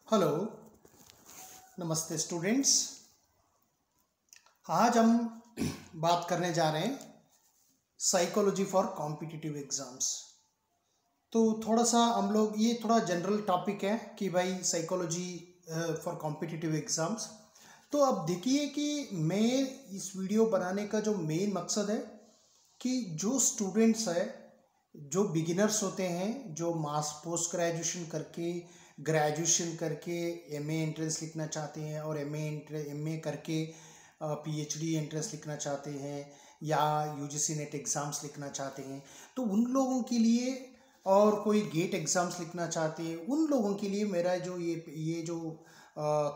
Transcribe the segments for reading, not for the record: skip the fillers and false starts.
Hello, नमस्ते students. आज हम बात करने जा रहे हैं साइकोलॉजी फॉर कॉम्पिटिटिव एग्ज़ाम्स। तो थोड़ा सा हम लोग ये थोड़ा जनरल टॉपिक है कि भाई साइकोलॉजी फॉर कॉम्पिटिटिव एग्ज़ाम्स। तो अब देखिए कि मैं इस वीडियो बनाने का जो मेन मकसद है कि जो स्टूडेंट्स है, जो बिगिनर्स होते हैं, जो पोस्ट ग्रेजुएशन करके ग्रेजुएशन करके एमए एंट्रेंस लिखना चाहते हैं और एमए करके पीएचडी एंट्रेंस लिखना चाहते हैं या यूजीसी नेट एग्ज़ाम्स लिखना चाहते हैं, तो उन लोगों के लिए, और कोई गेट एग्ज़ाम्स लिखना चाहते हैं, उन लोगों के लिए मेरा जो ये जो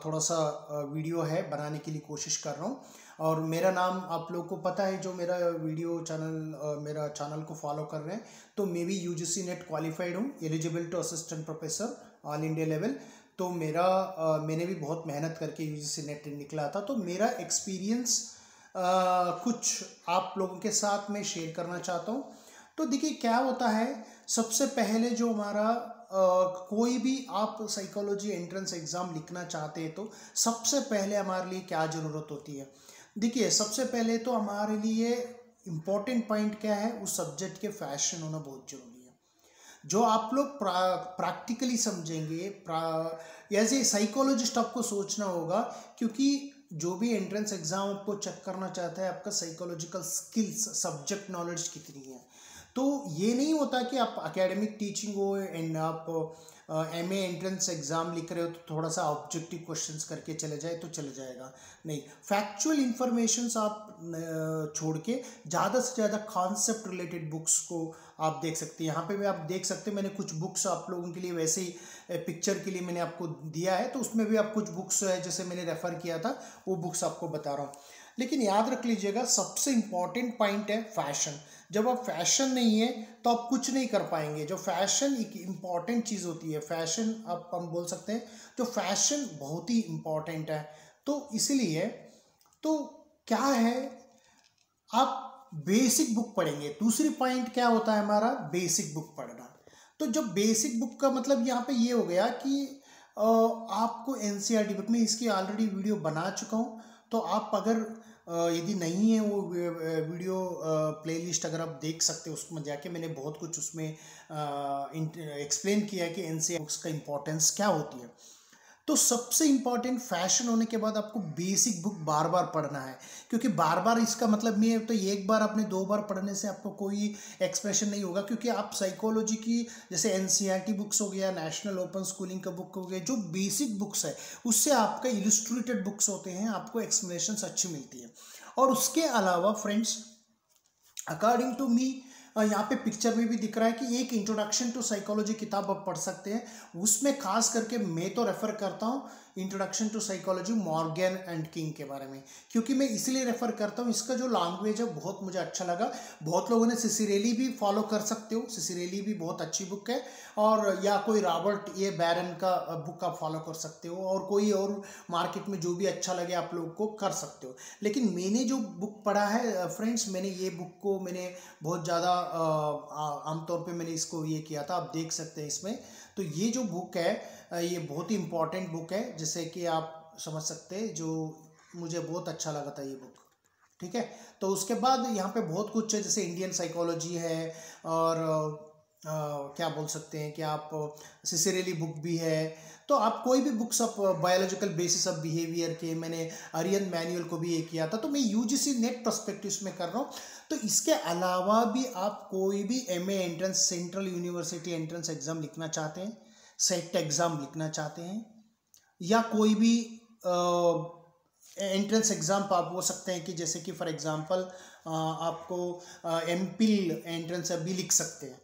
थोड़ा सा वीडियो है बनाने के लिए कोशिश कर रहा हूँ। और मेरा नाम आप लोग को पता है, जो मेरा वीडियो चैनल मेरा चैनल को फॉलो कर रहे हैं, तो मैं भी यूजीसी नेट क्वालिफाइड हूँ, eligible to assistant professor all India level. तो मैंने भी बहुत मेहनत करके यूजीसी नेट निकला था। तो मेरा एक्सपीरियंस कुछ आप लोगों के साथ में शेयर करना चाहता हूँ। तो देखिए क्या होता है, सबसे पहले जो हमारा कोई भी आप साइकोलॉजी एंट्रेंस एग्ज़ाम लिखना चाहते हैं, तो सबसे पहले हमारे लिए क्या ज़रूरत होती है। देखिए सबसे पहले तो हमारे लिए इम्पोर्टेंट पॉइंट क्या है, उस सब्जेक्ट के फैशन होना बहुत ज़रूरी है। जो आप लोग प्रैक्टिकली समझेंगे, एज ए साइकोलॉजिस्ट आपको सोचना होगा, क्योंकि जो भी एंट्रेंस एग्ज़ाम आपको चेक करना चाहता है आपका साइकोलॉजिकल स्किल्स, सब्जेक्ट नॉलेज कितनी है। तो ये नहीं होता कि आप एकेडमिक टीचिंग हो एंड आप एमए एंट्रेंस एग्ज़ाम लिख रहे हो तो थोड़ा सा ऑब्जेक्टिव क्वेश्चंस करके चले जाए तो चले जाएगा। नहीं, फैक्चुअल इंफॉर्मेशंस आप छोड़ के ज़्यादा से ज़्यादा कॉन्सेप्ट रिलेटेड बुक्स को आप देख सकते हैं। यहाँ पे भी आप देख सकते हैं, मैंने कुछ बुक्स आप लोगों के लिए वैसे ही पिक्चर के लिए मैंने आपको दिया है, तो उसमें भी आप कुछ बुक्स है जैसे मैंने रेफ़र किया था, वो बुक्स आपको बता रहा हूँ। लेकिन याद रख लीजिएगा, सबसे इम्पॉर्टेंट पॉइंट है फैशन। जब आप फैशन नहीं है तो आप कुछ नहीं कर पाएंगे। जो फैशन एक इम्पॉर्टेंट चीज़ होती है, फैशन आप हम बोल सकते हैं, जो फैशन बहुत ही इम्पॉर्टेंट है। तो इसीलिए तो क्या है, आप बेसिक बुक पढ़ेंगे। दूसरी पॉइंट क्या होता है हमारा, बेसिक बुक पढ़ना। तो जब बेसिक बुक का मतलब यहाँ पे ये हो गया कि आपको एनसीईआरटी बुक में, इसकी ऑलरेडी वीडियो बना चुका हूँ, तो आप अगर यदि नहीं है वो वीडियो प्लेलिस्ट अगर आप देख सकते हो, उसमें जाके मैंने बहुत कुछ उसमें एक्सप्लेन किया है कि एनसीईआरटी बुक्स का इम्पोर्टेंस क्या होती है। तो सबसे इम्पॉर्टेंट फैशन होने के बाद आपको बेसिक बुक बार बार पढ़ना है, क्योंकि बार बार इसका मतलब नहीं है तो एक बार आपने 2 बार पढ़ने से आपको कोई एक्सप्रेशन नहीं होगा। क्योंकि आप साइकोलॉजी की जैसे एनसीईआरटी बुक्स हो गया, नेशनल ओपन स्कूलिंग का बुक हो गया, जो बेसिक बुक्स है उससे आपका इलस्ट्रेटेड बुक्स होते हैं, आपको एक्सप्लेनेशन अच्छी मिलती है। और उसके अलावा फ्रेंड्स, अकॉर्डिंग टू मी, यहाँ पे पिक्चर में भी दिख रहा है कि एक इंट्रोडक्शन टू साइकोलॉजी किताब आप पढ़ सकते हैं। उसमें खास करके मैं तो रेफ़र करता हूँ introduction to psychology Morgan and King के बारे में, क्योंकि मैं इसलिए रेफ़र करता हूँ, इसका जो लैंग्वेज है बहुत मुझे अच्छा लगा। बहुत लोगों ने सिसिरेली भी फॉलो कर सकते हो, सिसिरेली भी बहुत अच्छी बुक है। और या कोई रॉबर्ट ए बैरन का बुक आप फॉलो कर सकते हो, और कोई और मार्केट में जो भी अच्छा लगे आप लोग को कर सकते हो। लेकिन मैंने जो बुक पढ़ा है फ्रेंड्स, मैंने ये बुक को मैंने बहुत ज़्यादा आमतौर पे मैंने इसको ये किया था, आप देख सकते हैं इसमें। तो ये जो बुक है ये बहुत ही इम्पॉर्टेंट बुक है, जिससे कि आप समझ सकते हैं, जो मुझे बहुत अच्छा लगा था ये बुक। ठीक है, तो उसके बाद यहाँ पे बहुत कुछ है, जैसे इंडियन साइकोलॉजी है, और क्या बोल सकते हैं कि आप सिसिरेली बुक भी है। तो आप कोई भी बुक्स आप बायोलॉजिकल बेसिस ऑफ बिहेवियर के, मैंने आर्यन मैनुअल को भी ये किया था। तो मैं यूजीसी नेट पर्सपेक्टिव में कर रहा हूँ। तो इसके अलावा भी आप कोई भी MA entrance, central university entrance exam लिखना चाहते हैं, सेट एग्ज़ाम लिखना चाहते हैं, या कोई भी एंट्रेंस एग्ज़ाम आप हो सकते हैं कि जैसे कि फॉर एग्ज़ाम्पल आपको एमपिल एंट्रेंस भी लिख सकते हैं,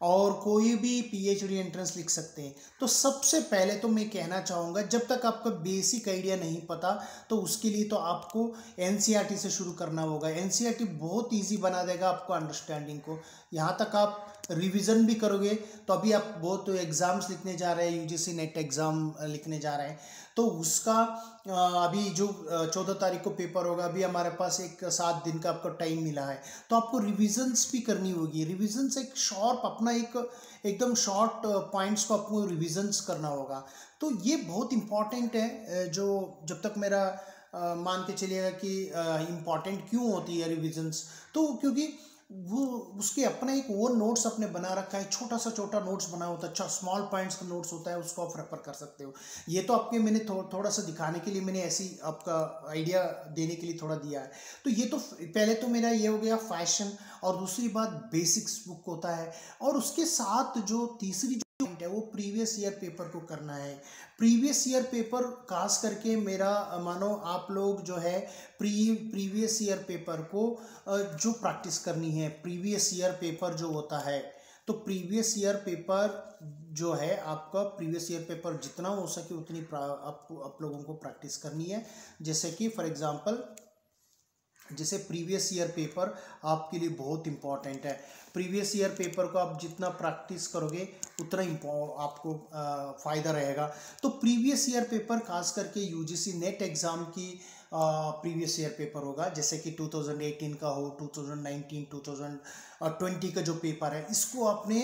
और कोई भी पीएचडी एंट्रेंस लिख सकते हैं। तो सबसे पहले तो मैं कहना चाहूँगा, जब तक आपका बेसिक आइडिया नहीं पता, तो उसके लिए तो आपको एनसीईआरटी से शुरू करना होगा। एनसीईआरटी बहुत इजी बना देगा आपको अंडरस्टैंडिंग को। यहाँ तक आप रिवीजन भी करोगे तो अभी आप बहुत एग्ज़ाम्स लिखने जा रहे हैं, यूजीसी नेट एग्ज़ाम लिखने जा रहे हैं, तो उसका अभी जो 14 तारीख को पेपर होगा, अभी हमारे पास एक 7 दिन का आपको टाइम मिला है, तो आपको रिविजन्स भी करनी होगी। रिविजन्स एक शॉर्ट अपना एक एकदम शॉर्ट पॉइंट्स को आपको रिविजन्स करना होगा। तो ये बहुत इम्पॉर्टेंट है, जो जब तक मेरा मान के चलिएगा कि इम्पॉर्टेंट क्यों होती है रिविजन्स, तो क्योंकि वो उसके अपना एक वो नोट्स अपने बना रखा है, छोटा सा छोटा नोट्स बना होता है, अच्छा स्मॉल पॉइंट्स का नोट्स होता है, उसको आप रेफर कर सकते हो। ये तो आपके मैंने थोड़ा सा दिखाने के लिए मैंने ऐसी आपका आइडिया देने के लिए थोड़ा दिया है। तो ये तो पहले तो मेरा ये हो गया फैशन, और दूसरी बात बेसिक्स बुक होता है, और उसके साथ जो तीसरी जो पॉइंट है वो प्रीवियस ईयर पेपर को करना है। प्रीवियस ईयर पेपर खास करके मेरा मानो आप लोग जो है प्रीवियस ईयर पेपर को जो प्रैक्टिस करनी है, प्रीवियस ईयर पेपर जो होता है, तो प्रीवियस ईयर पेपर जो है आपका, प्रीवियस ईयर पेपर जितना हो सके उतनी आप लोगों को प्रैक्टिस करनी है। जैसे कि फॉर एग्जांपल, जैसे प्रीवियस ईयर पेपर आपके लिए बहुत इम्पॉर्टेंट है। प्रीवियस ईयर पेपर को आप जितना प्रैक्टिस करोगे उतना आपको फ़ायदा रहेगा। तो प्रीवियस ईयर पेपर खास करके यूजीसी नेट एग्ज़ाम की प्रीवियस ईयर पेपर होगा, जैसे कि 2018 का हो, 2019, 2020 का जो पेपर है, इसको आपने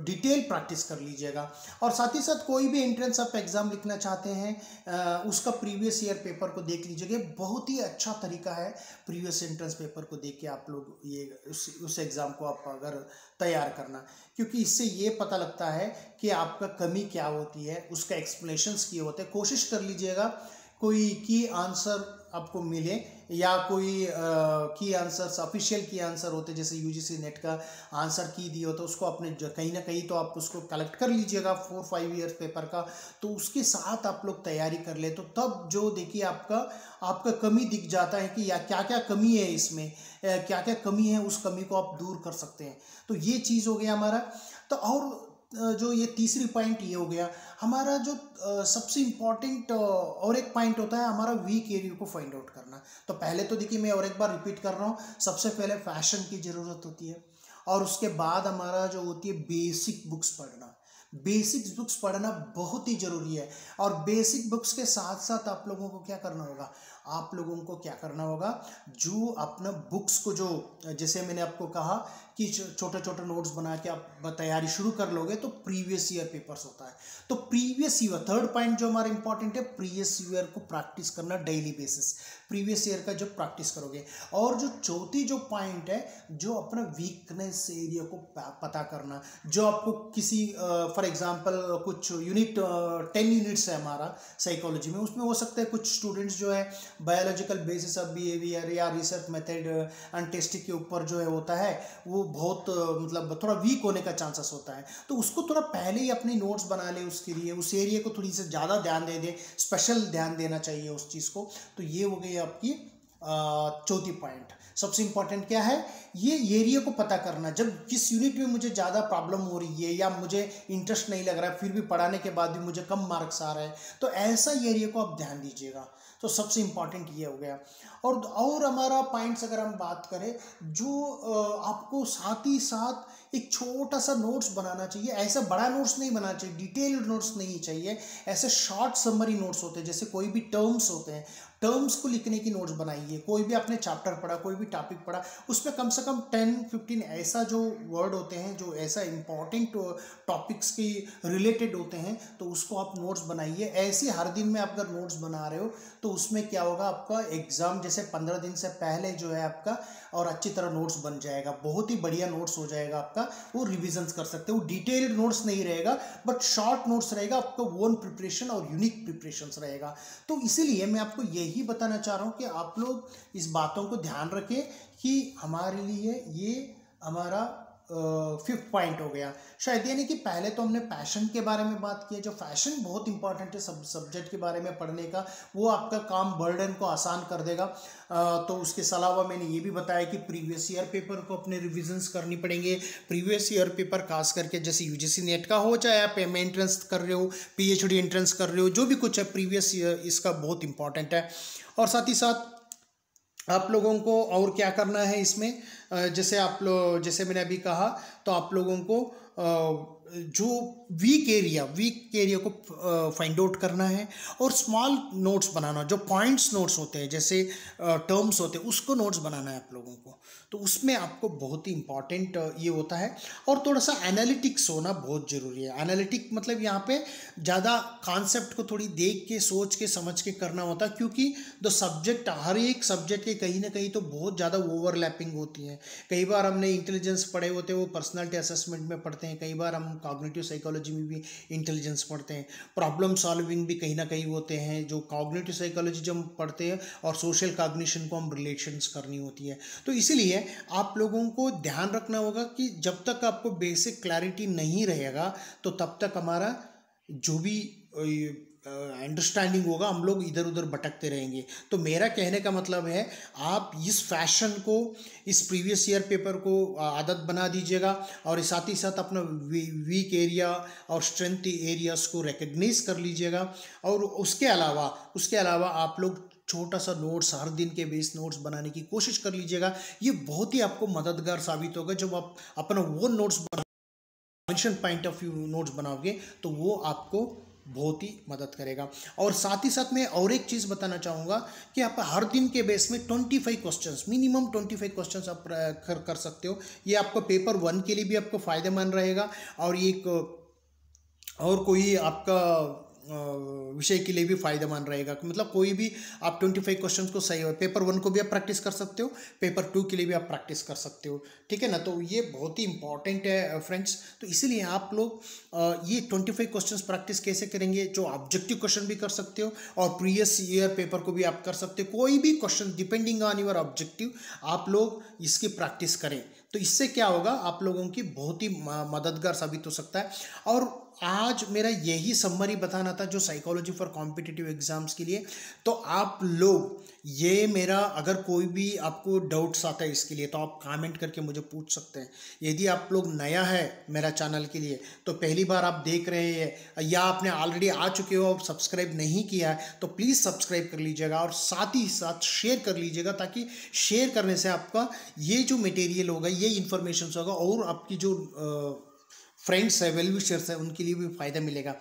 डिटेल प्रैक्टिस कर लीजिएगा। और साथ ही साथ कोई भी एंट्रेंस आप एग्ज़ाम लिखना चाहते हैं उसका प्रीवियस ईयर पेपर को देख लीजिएगा। बहुत ही अच्छा तरीका है प्रीवियस एंट्रेंस पेपर को देख के आप लोग ये उस एग्ज़ाम को आप अगर तैयार करना, क्योंकि इससे ये पता लगता है कि आपका कमी क्या होती है, उसका एक्सप्लेनेशंस किए होते हैं। कोशिश कर लीजिएगा कोई की आंसर आपको मिले, या कोई की आंसर ऑफिशियल की आंसर होते, जैसे यूजीसी नेट का आंसर की दिए हो तो उसको अपने कहीं ना कहीं तो आप उसको कलेक्ट कर लीजिएगा 4-5 ईयर्स पेपर का, तो उसके साथ आप लोग तैयारी कर ले, तो तब जो देखिए आपका कमी दिख जाता है कि या क्या क्या कमी है इसमें, क्या क्या कमी है, उस कमी को आप दूर कर सकते हैं। तो ये चीज़ हो गया हमारा। तो और जो ये तीसरी पॉइंट ये हो गया हमारा, जो सबसे इम्पॉर्टेंट और एक पॉइंट होता है हमारा वीक एरिया को फाइंड आउट करना। तो पहले तो देखिए मैं और एक बार रिपीट कर रहा हूँ, सबसे पहले फैशन की ज़रूरत होती है, और उसके बाद हमारा जो होती है बेसिक बुक्स पढ़ना। बेसिक्स बुक्स पढ़ना बहुत ही ज़रूरी है, और बेसिक बुक्स के साथ साथ आप लोगों को क्या करना होगा, आप लोगों को क्या करना होगा, जो अपना बुक्स को जो, जैसे मैंने आपको कहा कि छोटे छोटे नोट्स बना के आप तैयारी शुरू कर लोगे तो प्रीवियस ईयर पेपर्स होता है। तो प्रीवियस ईयर, थर्ड पॉइंट जो हमारा इंपॉर्टेंट है, प्रीवियस ईयर को प्रैक्टिस करना डेली बेसिस, प्रीवियस ईयर का जब प्रैक्टिस करोगे। और जो चौथी जो पॉइंट है, जो अपना वीकनेस एरिया को पता करना, जो आपको किसी फॉर एग्जांपल कुछ यूनिट 10 यूनिट्स है हमारा साइकोलॉजी में, उसमें हो सकता है कुछ स्टूडेंट्स जो है बायोलॉजिकल बेसिस ऑफ बिहेवियर या रिसर्च मेथड एंड टेस्टिंग के ऊपर जो है होता है, वो बहुत मतलब थोड़ा वीक होने का चांसेस होता है। तो उसको थोड़ा पहले ही अपनी नोट्स बना ले, उसके लिए उस एरिया को थोड़ी सी ज़्यादा ध्यान दे दे, स्पेशल ध्यान देना चाहिए उस चीज़ को। तो ये हो गई आपकी चौथी पॉइंट। सबसे इंपॉर्टेंट क्या है, ये एरिया को पता करना। जब किस यूनिट में मुझे ज़्यादा प्रॉब्लम हो रही है या मुझे इंटरेस्ट नहीं लग रहा है, फिर भी पढ़ाने के बाद भी मुझे कम मार्क्स आ रहे हैं, तो ऐसा एरिया को आप ध्यान दीजिएगा। तो सबसे इम्पॉर्टेंट ये हो गया। और हमारा पॉइंट्स अगर हम बात करें, जो आपको साथ ही साथ एक छोटा सा नोट्स बनाना चाहिए। ऐसा बड़ा नोट्स नहीं बनाना चाहिए, डिटेल्ड नोट्स नहीं चाहिए, ऐसे शॉर्ट समरी नोट्स होते हैं। जैसे कोई भी टर्म्स होते हैं, टर्म्स को लिखने की नोट्स बनाइए। कोई भी आपने चैप्टर पढ़ा, कोई भी टॉपिक पढ़ा, उस पर कम से कम 10-15 ऐसा जो वर्ड होते हैं, जो ऐसा इंपॉर्टेंट टॉपिक्स की रिलेटेड होते हैं, तो उसको आप नोट्स बनाइए। ऐसे हर दिन में आप अगर नोट्स बना रहे हो तो उसमें क्या होगा, आपका एग्ज़ाम जैसे 15 दिन से पहले जो है आपका और अच्छी तरह नोट्स बन जाएगा, बहुत ही बढ़िया नोट्स हो जाएगा आपका। वो रिविजन्स कर सकते हो, डिटेल्ड नोट्स नहीं रहेगा बट शॉर्ट नोट्स रहेगा, आपका ओन प्रिपरेशन और यूनिक प्रिपरेशंस रहेगा। तो इसीलिए मैं आपको यही बताना चाह रहा हूँ कि आप लोग इस बातों को ध्यान रखें कि हमारे लिए ये हमारा 5th पॉइंट हो गया शायद। यानी कि पहले तो हमने पैशन के बारे में बात की, जो फैशन बहुत इंपॉर्टेंट है सब्जेक्ट के बारे में पढ़ने का, वो आपका काम बर्डन को आसान कर देगा। तो उसके अलावा मैंने ये भी बताया कि प्रीवियस ईयर पेपर को अपने रिविजन्स करनी पड़ेंगे। प्रीवियस ईयर पेपर खास करके जैसे यूजीसी नेट का हो, चाहे आप एमए एंट्रेंस कर रहे हो, पीएचडी एंट्रेंस कर रहे हो, जो भी कुछ है प्रीवियस ईयर इसका बहुत इंपॉर्टेंट है। और साथ ही साथ आप लोगों को और क्या करना है इसमें, जैसे मैंने अभी कहा, तो आप लोगों को जो वीक एरिया को फाइंड आउट करना है, और स्मॉल नोट्स बनाना, जो पॉइंट्स नोट्स होते हैं, जैसे टर्म्स होते हैं, उसको नोट्स बनाना है आप लोगों को। तो उसमें आपको बहुत ही इंपॉर्टेंट ये होता है। और थोड़ा सा एनालिटिक्स होना बहुत ज़रूरी है। एनालिटिक मतलब यहाँ पे ज़्यादा कॉन्सेप्ट को थोड़ी देख के, सोच के, समझ के करना होता है, क्योंकि दो सब्जेक्ट, हर एक सब्जेक्ट के कहीं ना कहीं तो बहुत ज़्यादा ओवरलैपिंग होती है। कई बार हमने इंटेलिजेंस पढ़े होते हैं, वो पर्सनालिटी असेसमेंट में पढ़ते हैं, कई बार हम कॉग्निटिव साइकोलॉजी में भी इंटेलिजेंस पढ़ते हैं, प्रॉब्लम सॉल्विंग भी कहीं ना कहीं होते हैं जो कॉग्निटिव साइकोलॉजी जब हम पढ़ते हैं, और सोशल कॉग्निशन को हम रिलेशंस करनी होती है। तो इसीलिए आप लोगों को ध्यान रखना होगा कि जब तक आपको बेसिक क्लैरिटी नहीं रहेगा, तो तब तक हमारा जो भी अंडरस्टैंडिंग होगा, हम लोग इधर उधर भटकते रहेंगे। तो मेरा कहने का मतलब है, आप इस फैशन को, इस प्रीवियस ईयर पेपर को आदत बना दीजिएगा, और साथ ही साथ अपना वीक एरिया और स्ट्रेंथ एरियाज को रिकग्नाइज कर लीजिएगा। और उसके अलावा आप लोग छोटा सा नोट्स, हर दिन के बेस नोट्स बनाने की कोशिश कर लीजिएगा। ये बहुत ही आपको मददगार साबित होगा। जब आप अपना वो notes point of view notes बनाओगे, तो वो आपको बहुत ही मदद करेगा। और साथ ही साथ मैं और एक चीज़ बताना चाहूँगा कि आप हर दिन के बेस में 25 क्वेश्चंस, मिनिमम 25 क्वेश्चंस आप कर सकते हो। ये आपको पेपर 1 के लिए भी आपको फ़ायदेमंद रहेगा, और एक और कोई आपका विषय के लिए भी फायदेमंद रहेगा। मतलब कोई भी आप 25 क्वेश्चंस को सही हो, पेपर 1 को भी आप प्रैक्टिस कर सकते हो, पेपर 2 के लिए भी आप प्रैक्टिस कर सकते हो, ठीक है ना। तो ये बहुत ही इंपॉर्टेंट है फ्रेंड्स। तो इसीलिए आप लोग ये 25 क्वेश्चंस प्रैक्टिस कैसे करेंगे, जो ऑब्जेक्टिव क्वेश्चन भी कर सकते हो, और प्रीवियस ईयर पेपर को भी आप कर सकते हो। कोई भी question depending on your objective, आप लोग इसकी प्रैक्टिस करें। तो इससे क्या होगा, आप लोगों की बहुत ही मददगार साबित हो सकता है। और आज मेरा यही समरी बताना था जो साइकोलॉजी फॉर कॉम्पिटिटिव एग्जाम्स के लिए। तो आप लोग ये मेरा, अगर कोई भी आपको डाउट्स आता है इसके लिए, तो आप कमेंट करके मुझे पूछ सकते हैं। यदि आप लोग नया है मेरा चैनल के लिए, तो पहली बार आप देख रहे हैं, या आपने ऑलरेडी आ चुके हो और सब्सक्राइब नहीं किया है, तो प्लीज़ सब्सक्राइब कर लीजिएगा, और साथ ही साथ शेयर कर लीजिएगा, ताकि शेयर करने से आपका ये जो मटेरियल होगा, ये इन्फॉर्मेशन होगा, और आपकी जो फ्रेंड्स है, वेल विशर्स है, उनके लिए भी फ़ायदा मिलेगा।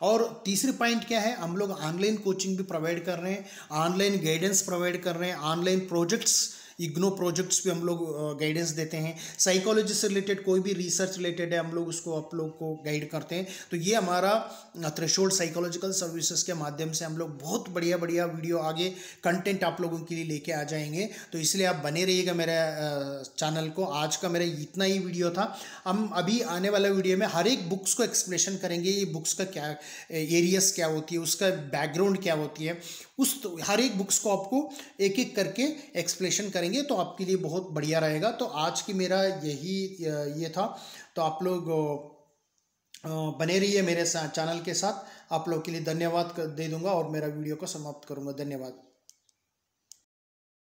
और तीसरी पॉइंट क्या है, हम लोग ऑनलाइन कोचिंग भी प्रोवाइड कर रहे हैं, ऑनलाइन गाइडेंस प्रोवाइड कर रहे हैं, ऑनलाइन प्रोजेक्ट्स, इग्नो प्रोजेक्ट्स भी हम लोग गाइडेंस देते हैं। साइकोलॉजी से रिलेटेड कोई भी रिसर्च रिलेटेड है, हम लोग उसको आप लोग को गाइड करते हैं। तो ये हमारा थ्रेशोल्ड साइकोलॉजिकल सर्विसेज के माध्यम से हम लोग बहुत बढ़िया बढ़िया वीडियो, आगे कंटेंट आप लोगों के लिए लेके आ जाएंगे। तो इसलिए आप बने रहिएगा मेरे चैनल को। आज का मेरा इतना ही वीडियो था। हम अभी आने वाला वीडियो में हर एक बुक्स को एक्सप्लेनेशन करेंगे, ये बुक्स का क्या एरियाज क्या होती है, उसका बैकग्राउंड क्या होती है, हर एक बुक्स को आपको एक एक करके एक्सप्लेनेशन करेंगे, तो आपके लिए बहुत बढ़िया रहेगा। तो आज की मेरा यही ये था। तो आप लोग बने रहिए मेरे चैनल के साथ। आप लोग के लिए धन्यवाद दे दूंगा, और मेरा वीडियो को समाप्त करूंगा। धन्यवाद।